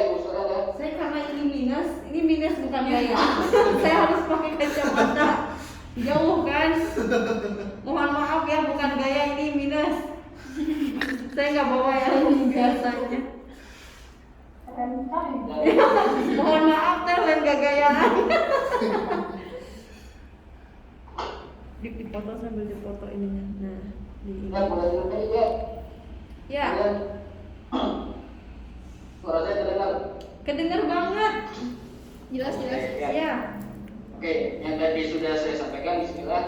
Ibu Surya ya. Saya karena ini minus bukan gaya. Saya harus pakai kacamata. Jauh kan? Mohon maaf ya, bukan gaya, ini minus. Saya nggak bawa yang biasanya. Mohon maaf, teh lain gak gayaan. Dipoto sambil dipoto ininya. Nah, di ini. Ya, mulai dulu ya. Ya. Suara saya terdengar. Kedengar banget. Jelas. Ya. Oke, yang tadi sudah saya sampaikan Bismillah.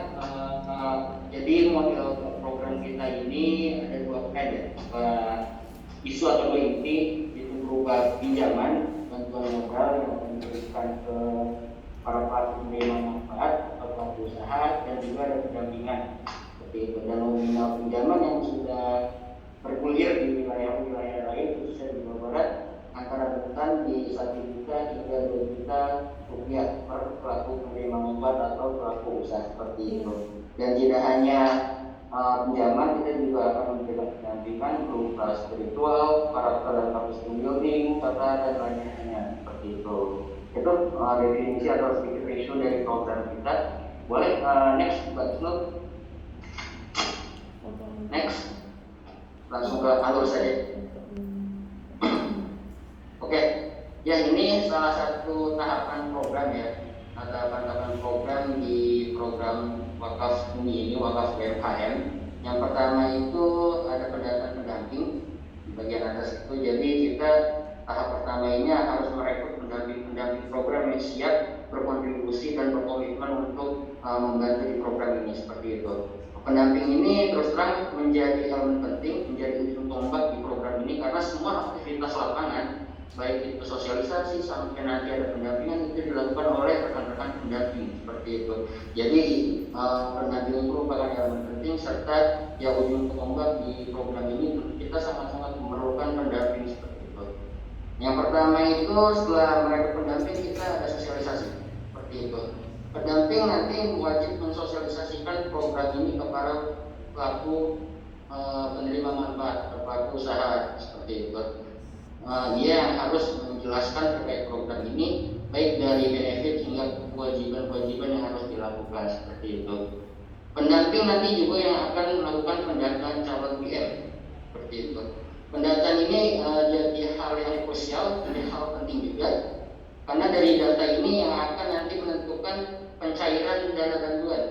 Jadi model program kita ini ada dua ya. Isu atau dua inti, itu berupa pinjaman bantuan modal yang akan diberikan ke para pelaku penerima manfaat atau pelaku usaha, dan juga ada pendampingan seperti itu. Dan nominal pinjaman yang sudah bergulir di wilayah lain khususnya di Jawa Barat antara rentan di 1 juta hingga 2 juta rupiah per pelaku penerima manfaat atau pelaku usaha seperti itu. Dan tidak hanya pinjaman, kita juga akan memberikan pendampingan berupa spiritual, karakter dan capacity building, serta dan lainnya seperti itu. Itu definisi atau sedikit ratio dari program kita. Boleh next Mbak Isnur. Next. Langsung ke alur saja. Oke, ya ini salah satu tahapan program ya, tahapan program di program wakaf ini wakaf UMKM. Yang pertama itu ada pendamping di bagian atas itu. Jadi kita tahap pertama ini harus merekrut pendamping program yang siap berkontribusi dan berkomitmen untuk membantu di program ini seperti itu. Pendamping ini terus terang menjadi elemen penting, menjadi ujung tombak di program ini karena semua aktivitas lapangan, baik itu sosialisasi sampai nanti ada pendampingan, itu dilakukan oleh rekan-rekan pendamping seperti itu. Jadi pendamping itu merupakan elemen penting serta yang ujung tombak di program ini kita sangat-sangat memerlukan pendamping seperti itu. Yang pertama itu setelah mereka pendamping kita ada sosialisasi seperti itu. Pendamping nanti wajib mensosialisasikan program ini kepada pelaku penerima manfaat, pelaku usaha seperti itu. Dia yang harus menjelaskan terkait program ini, baik dari benefit hingga kewajiban-kewajiban yang harus dilakukan seperti itu. Pendamping nanti juga yang akan melakukan pendataan calon PM seperti itu. Pendataan ini jadi hal yang krusial, jadi hal penting juga, karena dari data ini yang akan nanti menentukan pencairan dana bantuan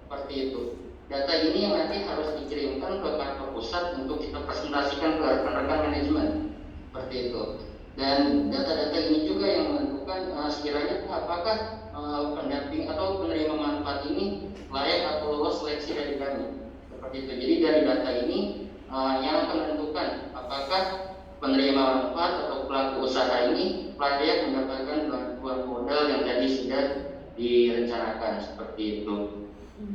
seperti itu. Data ini yang nanti harus dikirimkan ke kantor pusat untuk kita presentasikan ke rekan-rekan manajemen seperti itu. Dan data-data ini juga yang menentukan sekiranya apakah pendamping atau penerima manfaat ini layak atau lolos seleksi dari kami seperti itu. Jadi dari data ini yang akan menentukan apakah penerima manfaat atau pelaku usaha ini layak mendapatkan bantuan modal yang tadi sudah direncanakan seperti itu.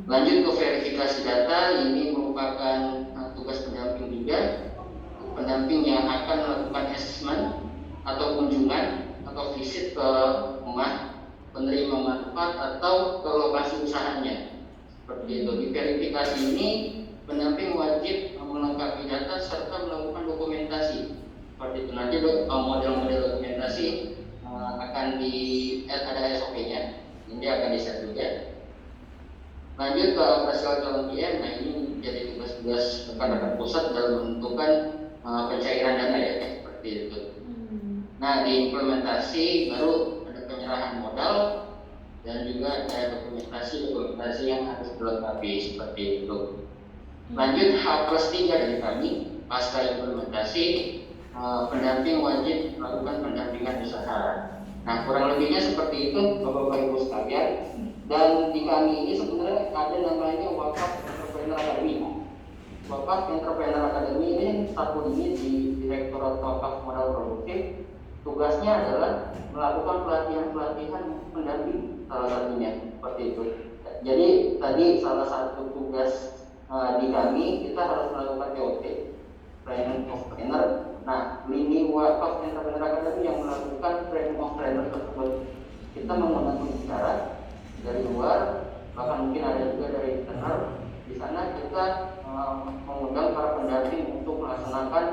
Lanjut ke verifikasi data, ini merupakan tugas pendamping juga. Pendamping yang akan melakukan assessment atau kunjungan atau visit ke rumah penerima manfaat atau ke lokasi usahanya seperti itu. Di verifikasi ini pendamping wajib melengkapi data serta melakukan dokumentasi seperti itu. Nanti model-model dokumentasi akan ada SOP-nya, ini akan di-set juga. Lanjut ke operasional calon PM. Nah, ini menjadi tugas-tugas rekan-rekan pusat dalam menentukan pencairan dana ya seperti itu. Nah, di implementasi baru ada penyerahan modal dan juga ada dokumentasi yang harus dilengkapi seperti itu. Lanjut H+3 dari kami, pasca implementasi pendamping wajib melakukan pendampingan usaha. Nah, kurang lebihnya seperti itu Bapak Ibu sekalian. Dan di kami ini sebenarnya ada namanya Wakaf Entrepreneur Academy. Wakaf Entrepreneur Academy ini satu unit di Direktorat Wakaf Modal Produktif. Tugasnya adalah melakukan pelatihan pendamping salah satunya seperti itu. Jadi tadi salah satu tugas di kami kita harus melakukan TOT, Training of Trainer. Nah, lini Wakaf Entrepreneur Academy yang melakukan Training of Trainer tersebut. Kita menggunakan pembicara dari luar, bahkan mungkin ada juga dari internal. Di sana kita mengundang para pendamping untuk melaksanakan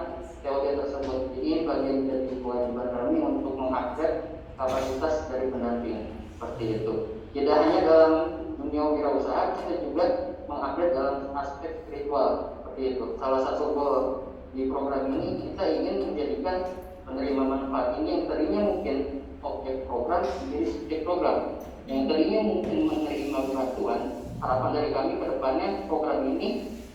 TOD tersebut. Ini bagian dari kewajiban kami untuk mengupgrade kapasitas dari pendamping seperti itu. Tidak hanya dalam dunia wirausaha, kita juga mengupgrade dalam aspek spiritual seperti itu. Salah satu goal di program ini kita ingin menjadikan penerima manfaat ini yang tadinya mungkin objek program menjadi subjek program, yang tadinya mungkin menerima bantuan. Harapan dari kami ke depannya program ini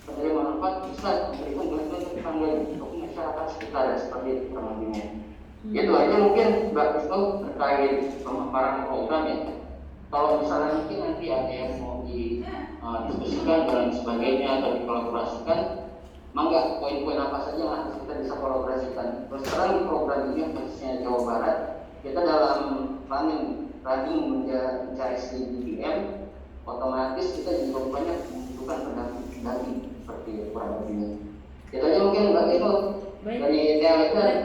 penerima manfaat bisa memberikan bantuan tetangga untuk masyarakat sekitar seperti itu kurang lebihnya. Itu aja mungkin Mbak Kristo terkait pemaparan program ya. Kalau misalnya mungkin nanti ada yang mau didiskusikan dan sebagainya atau dikolaborasikan, mangga poin-poin apa saja yang nanti kita bisa kolaborasikan. Terus sekarang di program ini khususnya Jawa Barat, kita dalam running mencari BBM, otomatis kita juga banyak membutuhkan pendamping seperti itu kurang lebihnya. Itu aja mungkin Mbak Kristo. Baik. Dari itu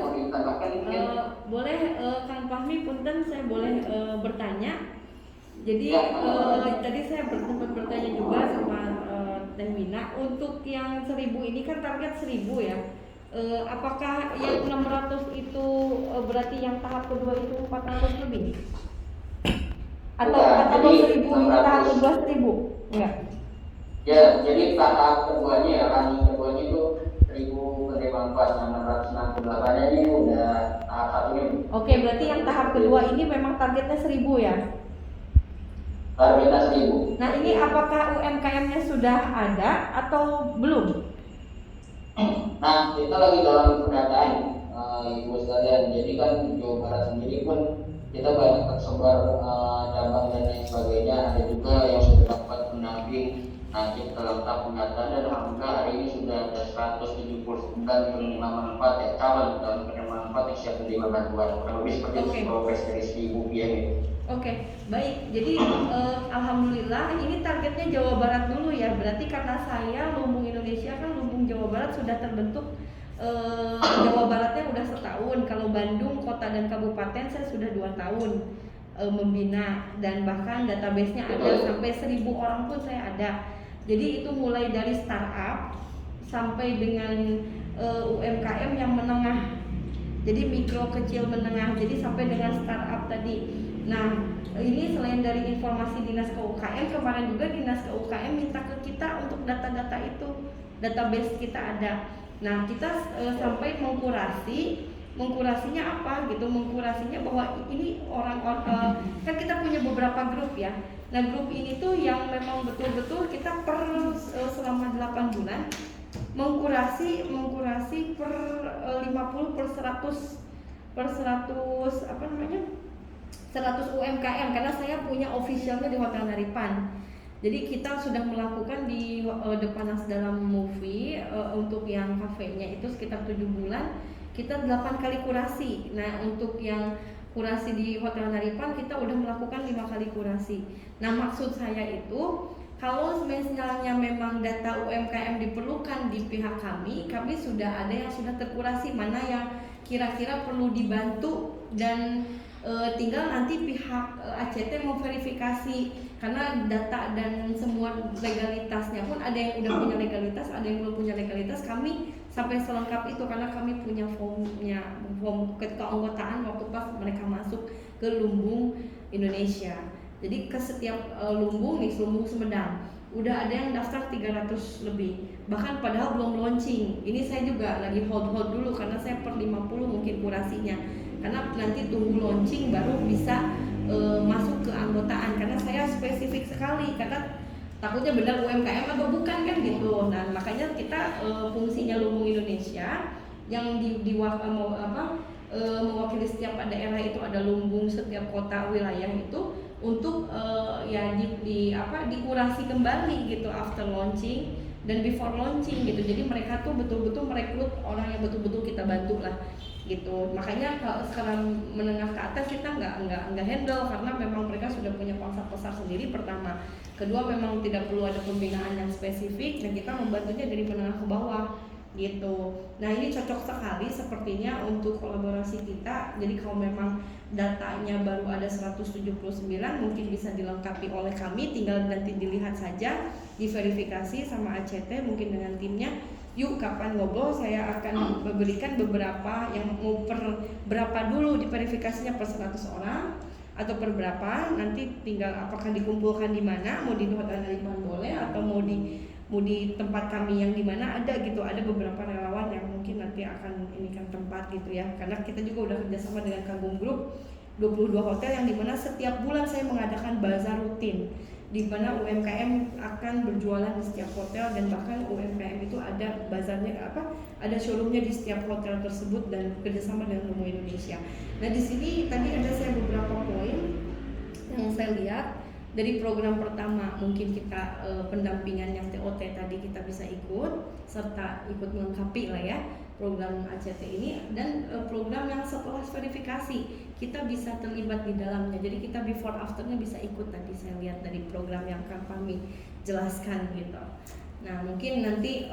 mau ditambahkan mungkin? Boleh Kang Fahmi, punten saya boleh bertanya. Jadi Ya, tadi saya sempat bertanya juga sama Teh Wina, untuk yang 1000 ini kan target 1000 ya. Apakah yang 600 itu berarti yang tahap kedua itu 400 lebih? Atau Bukan, atau jadi 1000 ini tahap kedua 1000? Enggak. Ya, jadi tahap keduanya ya, running keduanya itu 1000 penerima manfaat, yang 668-nya ini udah tahap satunya. Oke, berarti yang tahap kedua ini memang targetnya 1000 ya? Targetnya 1000. Nah, ini apakah UMKM-nya sudah ada atau belum? Nah, kita lagi dalam pendataan, Ibu sekalian. Jadi kan di Jawa Barat sendiri pun kita banyak tersebar cabang dan lain sebagainya. Ada juga yang sudah dapat pendamping. Nah, kita dalam tahap pendataan dan alhamdulillah hari ini sudah ada 179 penerima manfaat ya, calon dalam penerima manfaat yang siap menerima bantuan. Kurang lebih seperti itu progres dari si Ibu Pian ini. Oke, baik. Jadi alhamdulillah ini targetnya Jawa Barat dulu ya. Berarti karena saya Lumbung Indonesia kan Lumbung Jawa Barat sudah terbentuk, Jawa Baratnya udah setahun. Kalau Bandung kota dan kabupaten saya sudah 2 tahun membina, dan bahkan database-nya ada sampai 1000 orang pun saya ada. Jadi itu mulai dari startup sampai dengan UMKM yang menengah. Jadi mikro, kecil, menengah. Jadi sampai dengan startup tadi. Nah, ini selain dari informasi Dinas KUKM, kemarin juga Dinas KUKM minta ke kita untuk data-data itu, database kita ada. Nah, kita sampai mengkurasinya apa gitu, mengkurasinya bahwa ini orang-orang kan kita punya beberapa grup ya. Nah, grup ini tuh yang memang betul-betul kita selama 8 bulan mengkurasi per 50 per 100 apa namanya? 100 UMKM, karena saya punya officialnya di Hotel Naripan. Jadi kita sudah melakukan di Depanas dalam movie untuk yang kafenya itu sekitar 7 bulan, kita 8 kali kurasi. Nah, untuk yang kurasi di Hotel Naripan kita udah melakukan 5 kali kurasi. Nah, maksud saya itu kalau misalnya memang data UMKM diperlukan di pihak kami sudah ada yang sudah terkurasi, mana yang kira-kira perlu dibantu, dan tinggal nanti pihak ACT memverifikasi, karena data dan semua legalitasnya pun ada yang udah punya legalitas, ada yang belum punya legalitas. Kami sampai selengkap itu karena kami punya form keanggotaan waktu pas mereka masuk ke Lumbung Indonesia. Jadi ke setiap lumbung nih, Lumbung Sumedang udah ada yang daftar 300 lebih, bahkan padahal belum launching. Ini saya juga lagi hold dulu karena saya per 50 mungkin kurasinya, karena nanti tunggu launching baru bisa masuk ke anggotaan, karena saya spesifik sekali karena takutnya benar UMKM atau bukan kan gitu. Nah, makanya kita fungsinya Lumbung Indonesia yang mewakili setiap daerah itu, ada lumbung setiap kota wilayah itu untuk dikurasi kembali gitu after launching dan before launching gitu. Jadi mereka tuh betul-betul merekrut orang yang betul-betul kita bantu lah gitu. Makanya kalau sekarang menengah ke atas kita nggak handle, karena memang mereka sudah punya pangsa pasar sendiri, pertama. Kedua, memang tidak perlu ada pembinaan yang spesifik dan kita membantunya dari menengah ke bawah gitu. Nah, ini cocok sekali sepertinya untuk kolaborasi kita. Jadi kalau memang datanya baru ada 179 mungkin bisa dilengkapi oleh kami, tinggal nanti dilihat saja, diverifikasi sama ACT mungkin dengan timnya yuk kapan ngobrol, saya akan berikan beberapa yang mau berapa dulu di verifikasinya, per 100 orang atau per berapa, nanti tinggal apakah dikumpulkan di mana, mau di Hotel Nariman boleh atau mau di tempat kami yang di mana, ada gitu, ada beberapa relawan yang mungkin nanti akan inikan tempat gitu ya, karena kita juga udah kerjasama dengan Kagum Group 22 hotel yang dimana setiap bulan saya mengadakan bazar rutin di mana UMKM akan berjualan di setiap hotel, dan bahkan UMKM itu ada bazarnya ada showroomnya di setiap hotel tersebut dan kerjasama dengan Lumo Indonesia. Nah di sini tadi ada saya beberapa poin yang saya lihat dari program pertama, mungkin kita pendampingan yang TOT tadi kita bisa ikut serta ikut melengkapi lah ya program ACT ini, dan program yang setelah verifikasi kita bisa terlibat di dalamnya. Jadi kita before afternya bisa ikut, tadi saya lihat dari program yang kami jelaskan gitu. Nah mungkin nanti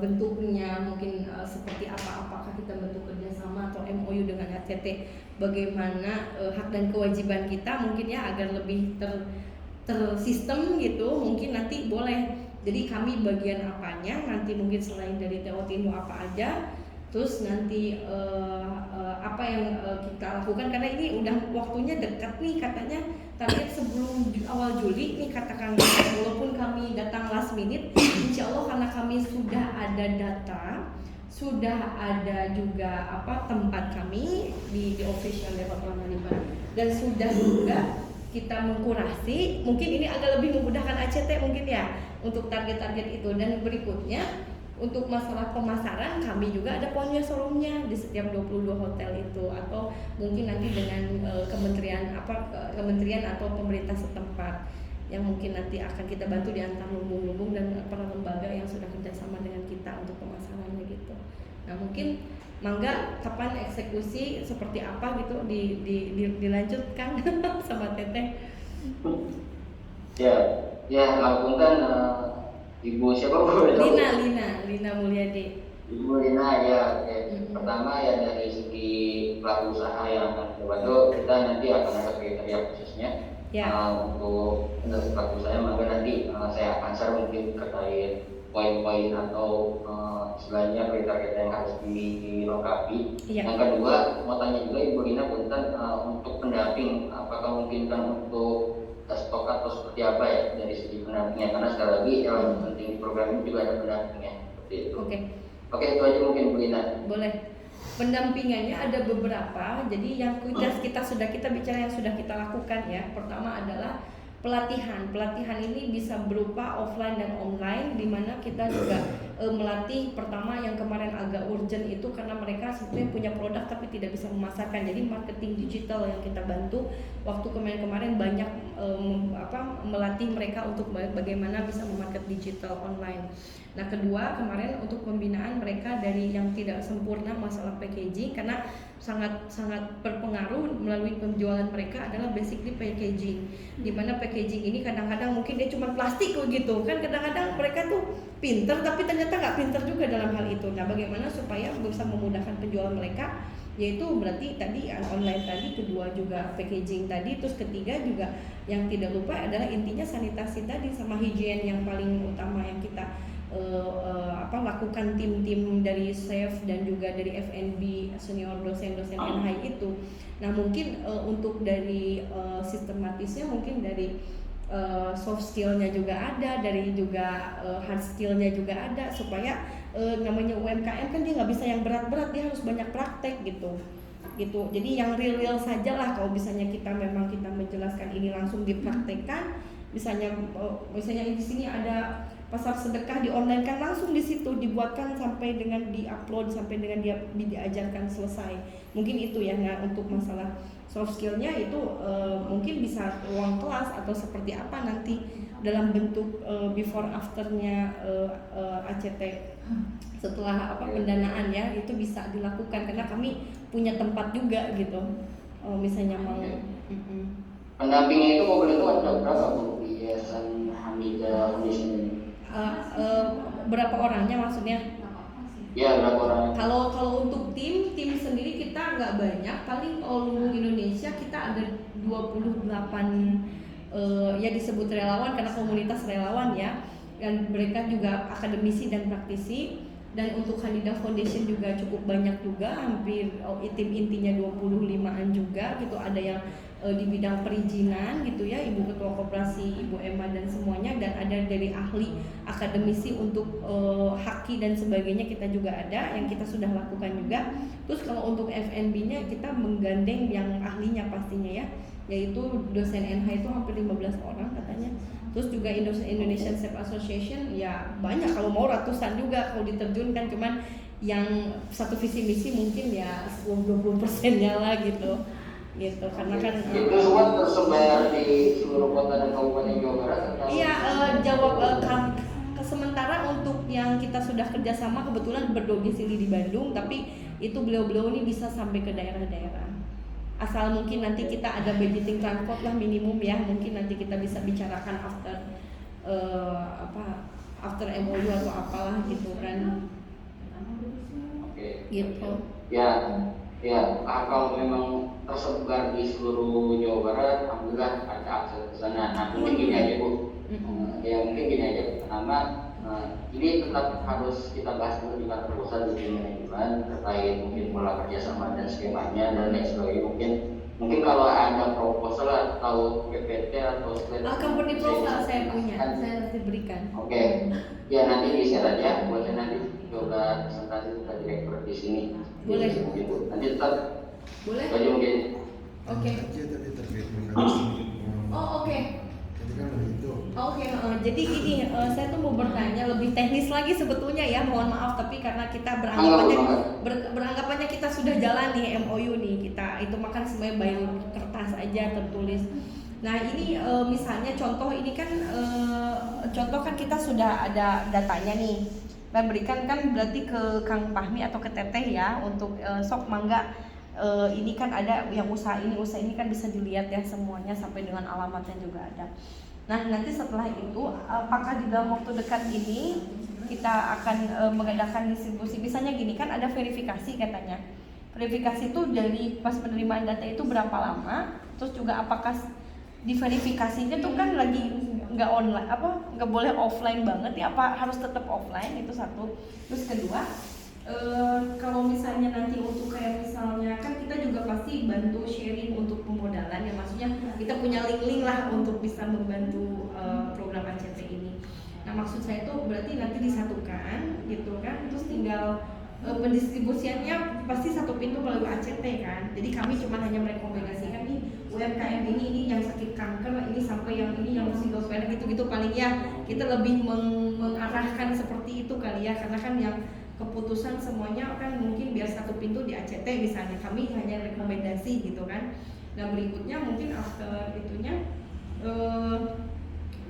bentuknya mungkin seperti apa, apakah kita bentuk kerjasama atau MOU dengan ACT, bagaimana hak dan kewajiban kita mungkin ya agar lebih tersistem gitu, mungkin nanti boleh. Jadi kami bagian apanya nanti, mungkin selain dari TOT apa aja, terus nanti apa yang kita lakukan, karena ini udah waktunya dekat nih katanya, target sebelum awal Juli nih katakan, walaupun kami datang last minute, insya Allah karena kami sudah ada data, sudah ada juga tempat kami di official level Pramanipan, dan sudah juga kita mengkurasi, mungkin ini agak lebih memudahkan ACT mungkin ya untuk target-target itu. Dan berikutnya untuk masalah pemasaran, kami juga ada punya showroomnya di setiap 22 hotel itu, atau mungkin nanti dengan kementerian atau pemerintah setempat yang mungkin nanti akan kita bantu di antara lumbung-lumbung dan para lembaga yang sudah kerjasama dengan kita untuk pemasarannya gitu. Nah mungkin mangga kapan eksekusi seperti apa gitu dilanjutkan sama Teteh. Ya ngapunten Ibu siapa Bu? Lina Mulyadi. Ibu Lina ya. Pertama ya dari segi pelaku usaha yang akan kita bantu, kita nanti akan ada kriteria khususnya untuk pelaku usaha, maka nanti saya akan share mungkin terkait poin-poin atau istilahnya kriteria yang harus dilengkapi. Yang kedua, mau tanya juga Ibu Lina punten, untuk pendamping apakah mungkin untuk stok atau seperti apa ya dari segi pendampingnya, karena sekali lagi yang penting di program ini juga ada pendampingnya seperti itu. Oke, itu aja mungkin Bu Lina. Boleh. Pendampingannya ada beberapa. Jadi yang kita bicara yang sudah kita lakukan ya. Pertama adalah pelatihan ini bisa berupa offline dan online, di mana kita juga melatih. Pertama yang kemarin agak urgent itu karena mereka sebetulnya punya produk tapi tidak bisa memasarkan, jadi marketing digital yang kita bantu waktu kemarin banyak melatih mereka untuk bagaimana bisa memarket digital online. Nah kedua kemarin untuk pembinaan mereka dari yang tidak sempurna masalah packaging, karena sangat berpengaruh melalui penjualan mereka adalah basically packaging, dimana packaging ini kadang-kadang mungkin dia cuma plastik gitu kan, kadang-kadang mereka tuh pinter tapi ternyata nggak pinter juga dalam hal itu. Nah bagaimana supaya bisa memudahkan penjualan mereka, yaitu berarti tadi online tadi, kedua juga packaging tadi, terus ketiga juga yang tidak lupa adalah intinya sanitasi tadi sama higien yang paling utama yang kita lakukan tim dari chef dan juga dari F&B senior dosen-dosen NHI itu. Nah mungkin untuk dari sistematisnya mungkin dari soft skillnya juga ada, dari juga hard skillnya juga ada, supaya namanya UMKM kan dia nggak bisa yang berat-berat, dia harus banyak praktek gitu. Jadi yang real saja lah, kalau misalnya kita menjelaskan ini langsung dipraktekkan, misalnya di sini ada pasar sedekah di online kan, langsung di situ dibuatkan sampai dengan diupload sampai dengan dia diajarkan selesai. Mungkin itu ya. Nah untuk masalah soft skillnya itu mungkin bisa ruang kelas atau seperti apa nanti dalam bentuk before afternya ACT setelah pendanaan ya, itu bisa dilakukan karena kami punya tempat juga gitu. Misalnya mau pendampingnya itu mau boleh tahu ada berapa Bu di Yayasan Hamidah Foundation ini? Berapa orangnya maksudnya? Ya berapa orang? Kalau untuk tim sendiri kita nggak banyak, paling Lumbung Indonesia kita ada 28 ya disebut relawan karena komunitas relawan ya. dan mereka juga akademisi dan praktisi. Dan untuk Hanida Foundation juga cukup banyak juga, hampir tim intinya 25-an juga gitu. Ada yang di bidang perizinan gitu ya, Ibu Ketua Koperasi, Ibu Emma dan semuanya, dan ada dari ahli akademisi untuk haki dan sebagainya kita juga ada yang kita sudah lakukan juga. Terus kalau untuk FNB-nya kita menggandeng yang ahlinya pastinya ya, yaitu dosen NH itu hampir 15 orang katanya. Terus juga Indonesian Chef Association ya banyak, kalau mau ratusan juga kalau diterjunkan, cuman yang satu visi misi mungkin ya 10-20%-nya lah gitu karena kan itu semua tersebar di seluruh kota dan kabupaten Jawa Barat atau? Iya, sementara untuk yang kita sudah kerjasama kebetulan berdomisili di Bandung, tapi itu beliau-beliau ini bisa sampai ke daerah-daerah. Asal mungkin nanti kita ada budgeting transport lah minimum ya, mungkin nanti kita bisa bicarakan after MOU atau apalah gitu kan. Oke. Gitu. Ya, kalau memang tersebar di seluruh Jawa Barat, alhamdulillah ada akses ke sana. Nah, mungkin gini aja Bu, ya mungkin gini aja pertama, ini tetap harus kita bahas dulu di kantor pusat di manajemen terkait mungkin pola kerjasama dan skemanya dan lain sebagainya. Mungkin kalau ada proposal atau PPT atau company profile saya punya, saya nanti berikan. Oke. Ya nanti di share aja, buat saya nanti coba presentasi kita direktur di sini. Boleh. Gitu. Nanti tetap. Boleh. Baju mungkin. Oke. Tadi terkait mekanisme. Oh oke. Jadi kan itu. Oke, jadi gini, saya tuh mau bertanya lebih teknis lagi sebetulnya ya, mohon maaf tapi karena kita beranggapannya kita sudah jalan nih MOU nih kita itu makan semuanya by kertas aja tertulis. Nah ini misalnya contoh ini kan contoh kan kita sudah ada datanya nih, saya berikan kan berarti ke Kang Fahmi atau ke Teteh ya untuk sok mangga. Ini kan ada yang usaha ini kan bisa dilihat ya semuanya sampai dengan alamatnya juga ada. Nah nanti setelah itu apakah di dalam waktu dekat ini kita akan mengadakan distribusi, misalnya gini kan ada verifikasi katanya, verifikasi itu dari pas penerimaan data itu berapa lama, terus juga apakah di verifikasinya tuh kan lagi nggak online nggak boleh offline banget ya, apa harus tetap offline, itu satu. Terus kedua kalau misalnya nanti untuk kayak misalnya kan kita juga pasti bantu sharing untuk pemodalan ya, maksudnya kita punya link-link lah untuk bisa membantu program ACT ini. Nah maksud saya itu berarti nanti disatukan gitu kan, terus tinggal pendistribusiannya pasti satu pintu melalui ACT kan. Jadi kami cuma hanya merekomendasikan nih UMKM ini yang sakit kanker, ini sampai yang ini yang single parent gitu-gitu paling ya kita lebih mengarahkan seperti itu kali ya, karena kan yang keputusan semuanya kan mungkin biar satu pintu di ACT misalnya, kami hanya rekomendasi gitu kan. Nah berikutnya mungkin after itunya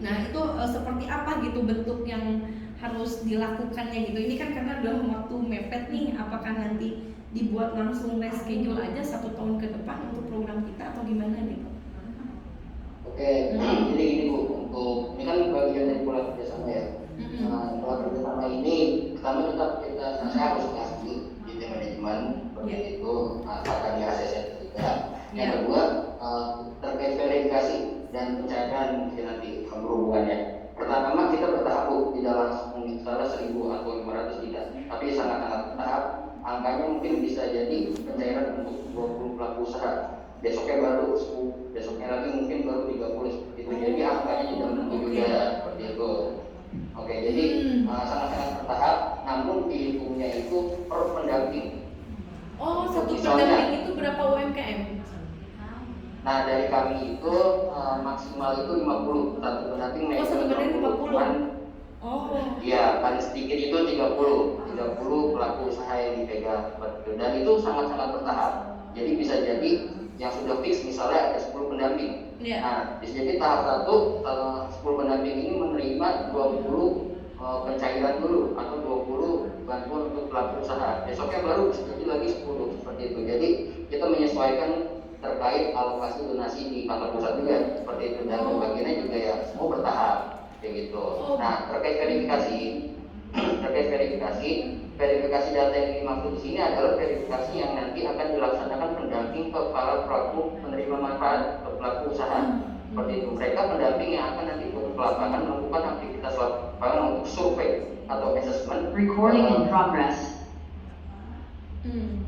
nah itu seperti apa gitu bentuk yang harus dilakukannya gitu. Ini kan karena dalam waktu mepet nih, apakah nanti dibuat langsung reschedule aja 1 tahun ke depan untuk program kita atau gimana gitu? Oke, jadi ini Bu, untuk ini kan bagian dari pola kerjasama ya. Pola kerjasama ini pertama tetap saya harus kasih di tim manajemen seperti itu, akan di ACC juga. Yang kedua terkait verifikasi dan pencairan mungkin nanti berhubungannya. Pertama kita bertahap Bu, tidak langsung misalnya 1000 atau 500 tidak, tapi sangat-sangat bertahap. Angkanya mungkin bisa jadi pencairan untuk 20 pelaku usaha. Besoknya baru 10, besoknya lagi mungkin baru 30 seperti itu. Jadi angkanya tidak menentu juga seperti itu. Oke, jadi sangat-sangat bertahap, namun dihitungnya itu per pendamping. Oh, satu pendamping itu berapa UMKM? Nah, dari kami itu maksimal itu 50, satu pendamping. Oh, satu pendamping 50. Oh. Iya, paling sedikit itu 30 pelaku usaha yang dipegang. Dan itu sangat-sangat bertahap. Jadi bisa jadi yang sudah fix misalnya ada 10 pendamping. Yeah. Nah, bisa jadi tahap 1 10 pendamping ini menerima 20 pencairan dulu atau 20 bantuan untuk pelaku usaha. Besoknya baru bisa jadi lagi 10 seperti itu. Jadi kita menyesuaikan terkait alokasi donasi di kantor pusat juga seperti itu, dan pembagiannya juga ya semua bertahap kayak gitu. Nah, terkait verifikasi data yang dimaksud di sini adalah verifikasi yang nanti akan dilaksanakan pendamping ke para pelaku penerima manfaat, ke pelaku usaha seperti itu. Mereka pendamping yang akan nanti turun ke lapangan melakukan aktivitas lapangan Recording in progress.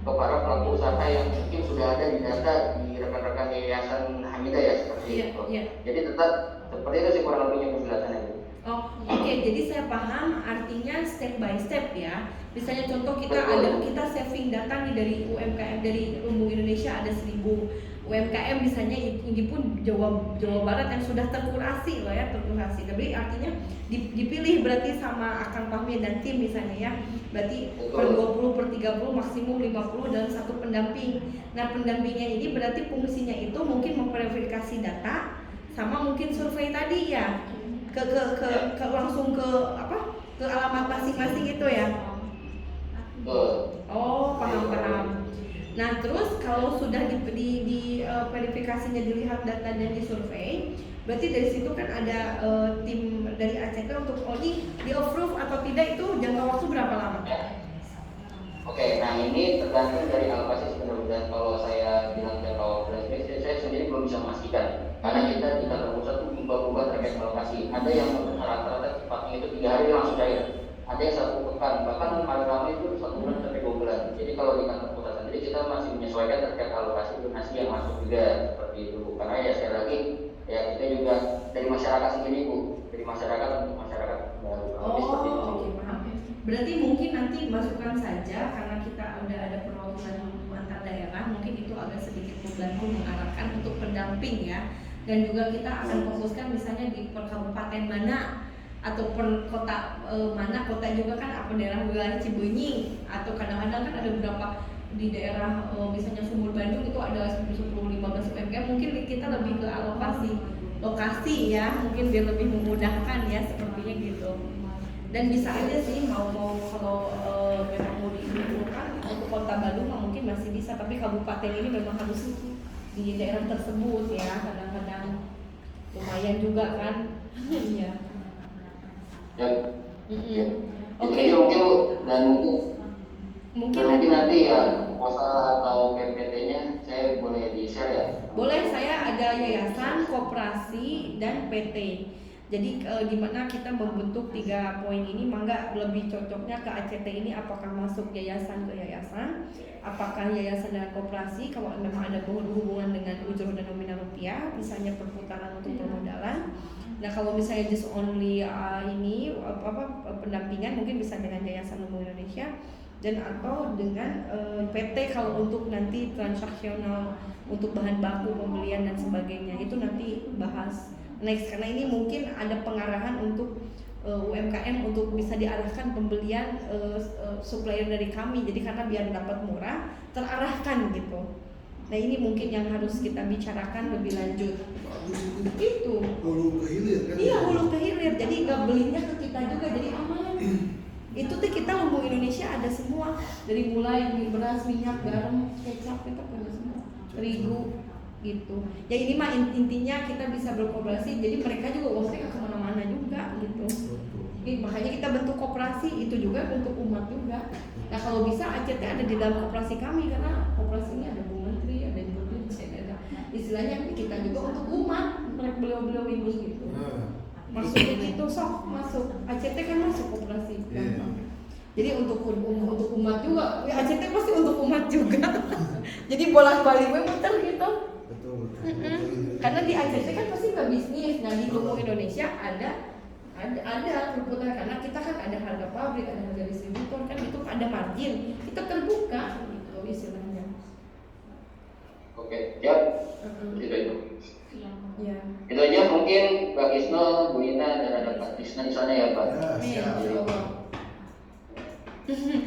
kepada pelaku usaha yang mungkin sudah ada di data di rekan-rekan yayasan Hamidah ya seperti Iya, itu. iya. Jadi tetap seperti itu sih kurang lebihnya penjelasannya. Oh, oke. Jadi saya paham artinya step by step ya. Misalnya contoh kita saving data nih dari UMKM dari Lumbung Indonesia ada 1000 UMKM, misalnya ini pun Jawa Barat yang sudah terkurasi loh ya, terkurasi. Jadi artinya dipilih berarti sama Akang Fahmi dan tim misalnya ya. Berarti per 20, per 30, maksimum 50 dalam satu pendamping. Nah, pendampingnya ini berarti fungsinya itu mungkin memverifikasi data sama mungkin survei tadi ya. Ke langsung ke alamat masing-masing itu ya. Oh, paham. Nah, terus kalau sudah di verifikasinya dilihat data dan disurvei, berarti dari situ kan ada tim dari ACT untuk di approve atau tidak, itu jangka waktu berapa lama? Oke, nah ini tergantung dari alokasi sebenarnya. Kalau saya bilang jangka waktu, saya sendiri belum bisa memastikan karena kita di kantor pusat itu berubah-ubah terkait alokasi. Ada yang rata-rata sifatnya itu 3 hari langsung cair, ada yang 1 pekan, bahkan paling lama itu 1 bulan sampai 2 bulan. Jadi kalau di kantor pusat sendiri kita masih menyesuaikan terkait alokasi donasi yang masuk juga seperti itu. Karena ya sekali lagi ya kita juga dari masyarakat sendiri Bu, dari masyarakat untuk masyarakat baru. Seperti itu. Oke, paham. Berarti mungkin nanti masukkan saja karena kita udah ada perwakilan antar daerah, mungkin itu agak sedikit membantu mengarahkan untuk pendamping ya. Dan juga kita akan fokuskan misalnya di per kabupaten mana atau per kota mana, kota juga kan apa daerah wilayah Cibenying, atau kadang-kadang kan ada beberapa di daerah misalnya Sumur Bandung itu ada 10-15 UMKM, mungkin kita lebih ke alokasi lokasi ya, mungkin biar lebih memudahkan ya, sepertinya gitu. Dan bisa aja sih mau kalau memang mau diimplementasikan untuk kota Bandung mungkin masih bisa, tapi kabupaten ini memang harus di daerah tersebut ya, kadang-kadang lumayan juga kan. Iya. Ya. Oke. Mungkin dan Mungkin nanti ya POSA atau PPT-nya saya boleh di-share ya? boleh, saya ada yayasan, koperasi, dan PT. Jadi di mana kita membentuk 3 poin ini, mangga lebih cocoknya ke ACT ini apakah masuk yayasan ke yayasan, apakah yayasan dan koperasi kalau memang ada hubungan dengan ujur dan nominal rupiah, misalnya perputaran untuk permodalan. Nah, kalau misalnya just only pendampingan mungkin bisa dengan Yayasan Lumbung Indonesia dan atau dengan PT kalau untuk nanti transaksional untuk bahan baku pembelian dan sebagainya, itu nanti bahas next, karena ini mungkin ada pengarahan untuk UMKM untuk bisa diarahkan pembelian supplier dari kami, jadi karena biar dapat murah terarahkan gitu. Nah, ini mungkin yang harus kita bicarakan lebih lanjut. Itu hulu ke hilir kan? Iya, hulu ke hilir, jadi nggak belinya ke kita juga, jadi aman. Itu tuh kita Lumbung Indonesia ada semua, dari mulai beras, minyak, garam, kecap, kita punya semua, terigu gitu. Ya ini mah intinya kita bisa berkooperasi, jadi mereka juga uangnya kemana-mana juga gitu. Makanya kita bentuk koperasi, itu juga bentuk umat juga. Nah, kalau bisa ACT ada di dalam koperasi kami, karena koperasi ini ada Bu Menteri, ada Ibu Dirjen, ada istilahnya kita juga untuk umat, mereka beliau-beliau ibu gitu. Maksudnya gitu, sok masuk ACT kan masuk koperasi gampang. Jadi untuk umat juga, ya ACT pasti untuk umat juga. Jadi bolak-balik muter gitu. Betul. Karena di ACT kan pasti nggak bisnis. Nah, di Lumbung Indonesia ada perputaran, karena kita kan ada harga pabrik, ada harga distributor, kan itu ada margin, kita terbuka gitu istilahnya. Oke, siap. Itu. Ya. Itu aja mungkin Mbak Isno, Bu Ina, dan ada Pak Tisna di sana ya Pak. Ya, siap. Iya.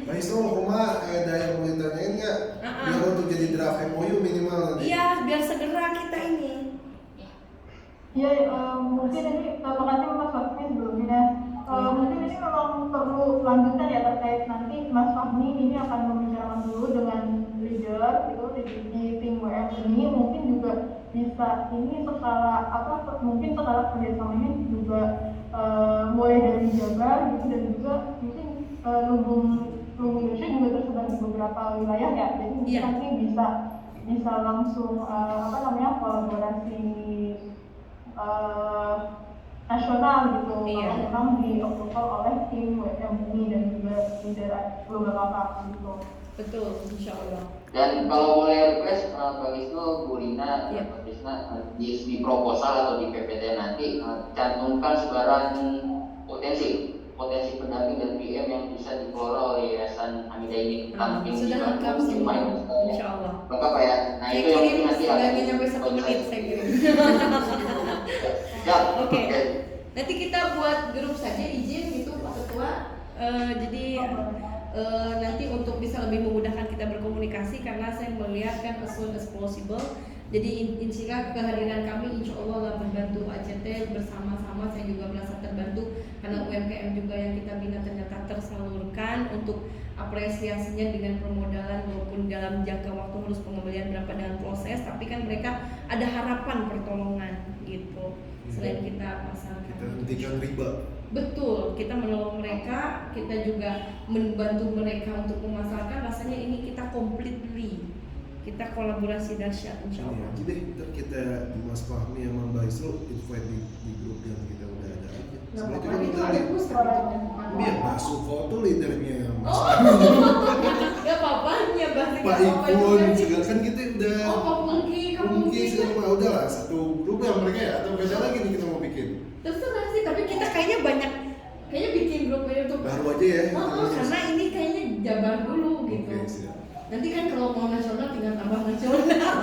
Mbak Isno, ada yang mau ditanyain nggak? Biar untuk jadi draft MOU minimal nanti. Iya, biar segera kita ini. Iya, mungkin ini terima kasih Mas Fahmi sebelumnya. Mungkin ini memang perlu lanjutan ya terkait nanti Mas Fahmi ini akan membicarakan dulu dengan leader itu di tim WM ini, mungkin juga bisa ini mungkin skala kerjasamanya juga mulai dari Jabar gitu, dan juga mungkin Lumbung Indonesia juga tersebar di beberapa wilayah ya, jadi mungkin nanti bisa langsung kolaborasi nasional gitu. Iya. Kalau memang di-approval oleh tim WMUI dan juga leader global akap gitu. Betul, insya Allah. Dan kalau boleh request Bang Wisnu, Bu Lina, Iya. Pak Tisna, di proposal atau di PPT nanti cantumkan sebaran potensi pendamping dan PM yang bisa dikelola oleh Yayasan Hamidah ini. Sudah lengkap semua, insya Allah. Lengkap Pak ya. Nah Saya itu yang kirim, penting nanti nggak nyampe 1 menit saya kirim. Siap. Oke. Nanti kita buat grup saja, izin gitu Pak Ketua. Jadi nanti untuk bisa lebih memudahkan kita berkomunikasi, karena saya melihat kan as soon as possible. Jadi insya kehadiran kami insya Allah lah membantu ACT bersama-sama. Saya juga merasa terbantu karena UMKM juga yang kita bina ternyata tersalurkan untuk apresiasinya dengan permodalan, walaupun dalam jangka waktu harus pengembalian berapa dengan proses, tapi kan mereka ada harapan pertolongan gitu. Selain kita pasarkan. Kita hentikan riba. Betul, kita menolong mereka, kita juga membantu mereka untuk memasarkan. Rasanya ini kita completely, kita kolaborasi dahsyat insya Ini Allah. aja deh, ntar kita Mas Fahmi sama Mbak Isro invite di grup yang kita udah ada aja. Nggak Sebenarnya apa-apa, kan itu kita ada lihat, booster. iya Mbak Suko tuh leadernya Mas Oh, Fahmi. nggak apa-apa, ya bahasa Pak Ikun juga kan kita udah Oh, Pak Mungki, kamu mungkin mungkin. semua udah lah satu grup yang mereka ya, atau beda lagi nih kita mau bikin. Terserah sih, tapi kita kayaknya bikin grup ini untuk Baru aja ya. karena ini kayaknya jabar dulu gitu. Oke, siap. Nanti kan kalau mau nasional tinggal tambah nasional.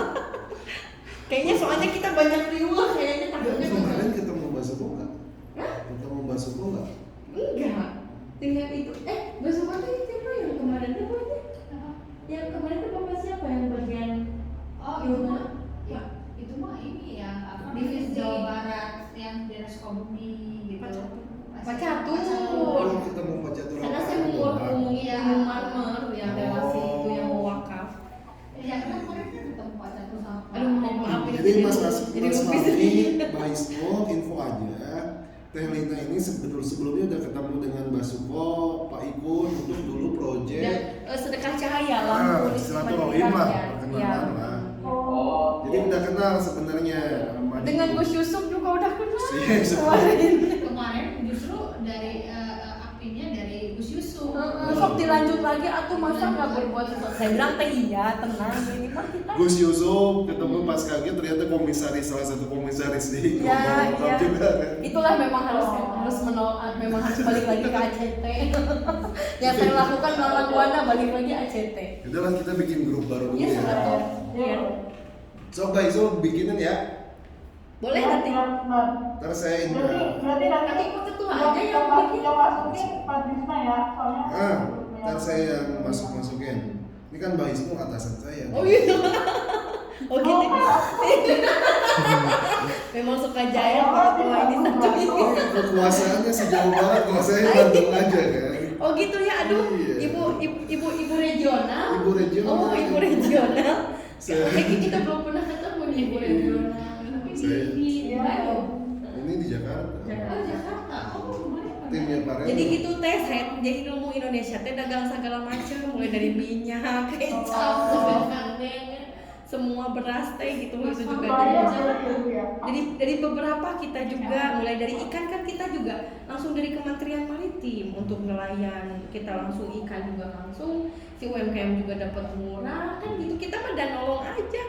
Kayaknya soalnya kita banyak riuh, kayaknya takutnya Kemarin ketemu Mbak Suko nggak? Hah? Ketemu Mbak Suko nggak? Enggak. Tinggal itu. Besok apa siapa yang kemarin tuh Pak? Yang kemarin tuh Bapak siapa yang bagian Oh, Iya. itu mah, ya, itu mah ini ya, apa Divisi Jawa Barat yang di Sukabumi gitu. Pak Catur. Oh, ketemu Pak Catur. Karena saya mau ngomongin Iya. ilmu marmer yang relasi itu yang mau wakaf. Ya, karena kemarin kan ketemu Pak Catur sama Pak. Aduh, mohon maaf ini Jadi Mas jadi Fahmi, lupis. Mbak Isno, info aja. Teh Lina ini sebelumnya udah ketemu dengan Mbak Suko, Pak Ikun untuk dulu proyek. Dan sedekah cahaya lampu di silaturahim lah, Iya. perkenalan lah. Oh, Jadi udah kenal sebenarnya sama Dengan Diko. Gus Yusuf juga udah kenal. Iya, Kemarin. Kemarin justru dari apinya dari Gus Yusuf. Sok dilanjut lagi atau masa nggak berbuat sesuatu? Saya bilang teh iya, tenang ini mah kita. Gus Yusuf ketemu pas kaget ternyata komisaris, salah satu komisaris di Ya, Global ya. juga kan. Itulah memang harus menolak, memang harus balik lagi ke ACT. Yang saya lakukan melawan Buana balik lagi ACT. Udah lah kita bikin grup baru dulu Iya, ya. silakan. Iya. So Mbak Isno bikinin ya. Boleh nanti. Ntar saya ini. Berarti nanti Nanti Pak Ketua aja yang bikin. yang masukin Pak Trisna ya, soalnya. Ntar saya yang masukin. Ini kan Mbak Isno atasan saya. Oh iya. Oh gitu. Memang suka jaya Pak Ketua ini satu ini. Kekuasaannya sejauh banget kalau saya bantu aja kan. Oh gitu ya, aduh, Iya. ibu regional. Ibu regional. Oh, ibu regional. Saya- Kayaknya kita belum pernah ketemu nih ibu regional. Saya- Di Bandung. Ini di Jakarta. Oh, Jakarta. Oh, kemarin. Timnya Pak Reno. Jadi gitu teh, saya jadi ilmu Indonesia teh dagang segala macam, mulai dari minyak, kecap, sampai kandeng, semua beras teh gitu itu juga dari beberapa kita juga, mulai dari ikan kan kita juga langsung dari Kementerian Maritim untuk nelayan, kita langsung ikan juga langsung, si UMKM juga dapat murah kan gitu, kita mah dan nolong aja.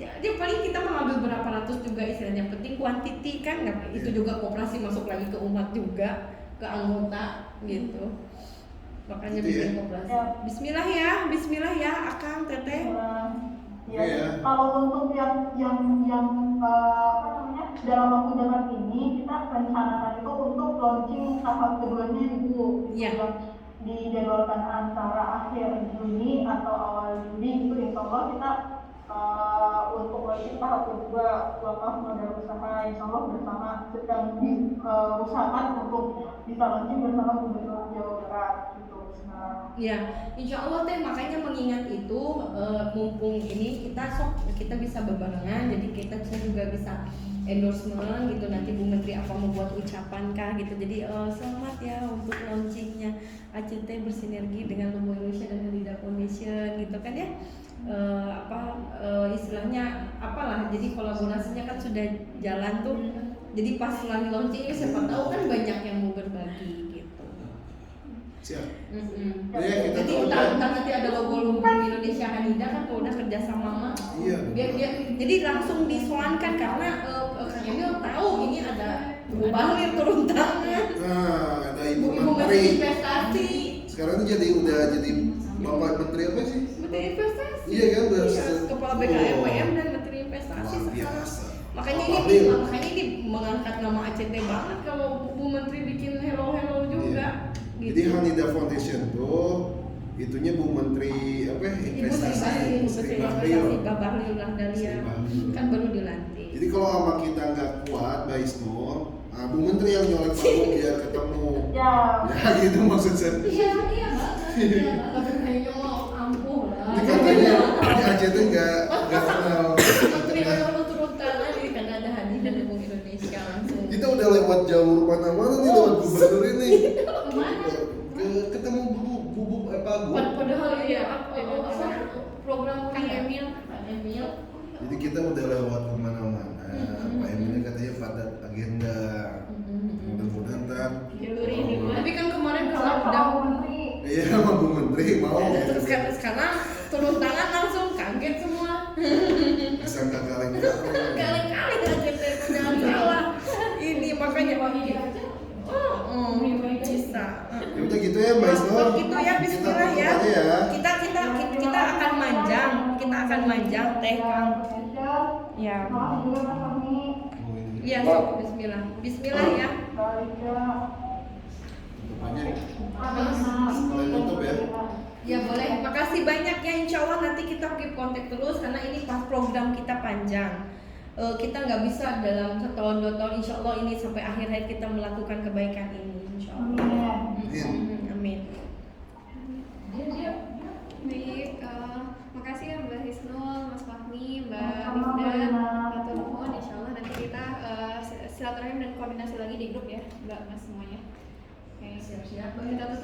Jadi paling kita mengambil berapa ratus juga istilahnya, penting kuantiti kan, nggak itu juga koperasi masuk lagi ke umat juga, ke anggota gitu. Makanya Gitu ya? bikin koperasi. Bismillah ya, Akang, Teteh. Ya, Iya. kalau untuk yang apa namanya dalam waktu dekat ini kita rencanakan itu untuk launching tahap keduanya itu Iya. yang dijadwalkan antara akhir Juni atau awal Juli itu insya Allah kita untuk launching tahap kedua wakaf modal usaha insya Allah bersama sedang diusahakan untuk bisa launching bersama Gubernur Jawa Barat gitu. Nah, Ya, insya Allah teh makanya mengingat itu mumpung ini kita bisa bebarengan, jadi kita juga bisa endorsement gitu, nanti Bu Menteri apa membuat ucapan kah gitu, jadi selamat ya untuk launchingnya ACT bersinergi dengan Lumbu Indonesia dan Hadida Foundation gitu kan ya. Istilahnya apalah, jadi kolaborasinya kan sudah jalan tuh Jadi pas lagi launching siapa tahu kan banyak yang mau berbagi gitu. Siap. Jadi kita tahu entah ya. nanti ada logo Indonesia Hanida kan kalau udah kerja sama mah. Iya. Biar jadi langsung disoankan karena Kang Emil tahu ini ada Bu Bahlil turun tangan. Nah, ada Ibu Ibu Menteri Menteri. Investasi. Sekarang tuh udah jadi Bapak Menteri apa sih? Menteri Investasi. Iya kan, udah Kepala BKPM dan Menteri Investasi luar sekarang. biasa. Makanya Bapak ini Bahlil. mengangkat nama ACT banget kalau Bu Menteri bikin hello juga. Iya. Jadi Hanida Foundation tuh itunya Bu Menteri apa investasi, Sri Bahlil. Bahlil Lahdalia Sri Bahlil. kan baru dilantik. Jadi kalau sama kita nggak kuat, Mbak Isnur, nah Bu Menteri yang nyolek paku biar ketemu. Ya, Ya gitu maksud saya. Iya banget. Iya banget. Tapi kayaknya mau ampuh lah. Ini katanya di ACT nggak kenal. Menteri baru turun tangan ini karena ada Hanida dan Bank Indonesia langsung. Kita udah lewat jalur mana-mana nih lewat gubernur ini. Kemana? Ketemu Pak Gu. Padahal ya program Kang Emil. Jadi kita udah lewat kemana-mana. Pak Emil katanya padat agenda. Mudah-mudahan ntar. Tapi kan kemarin kalau kalau udah Pak Menteri Iya sama Bu Menteri mau. terus sekarang turun tangan langsung kaget semua. Sangka kaleng. Kali-kali aja jangan salah. Ini makanya bisa. Ya udah gitu ya Mbak Isnur. Gitu ya, Bismillah ya. Kita akan manjang, teh Kang. Indonesia, Ya. makasih juga Mas Fahmi. Iya, Bismillah. Bismillah ya. Baliknya, Tutupannya. Nah, Sekalian tutup ya. Ya boleh. Makasih banyak ya. Insya Allah nanti kita keep kontak terus karena ini pas program kita panjang. Kita nggak bisa dalam setahun 2 tahun. Insya Allah ini sampai akhir hayat kita melakukan kebaikan ini. Insya Allah. amin. Amin. Baik, makasih ya Mbak Hisnul, Mas Fahmi, Mbak Sama-sama, Rifda, Mbak. Mbak Nuhun. Insya Allah nanti kita silaturahim dan koordinasi lagi di grup ya, Mbak Mas semuanya. Oke, siap-siap. Kita tutup.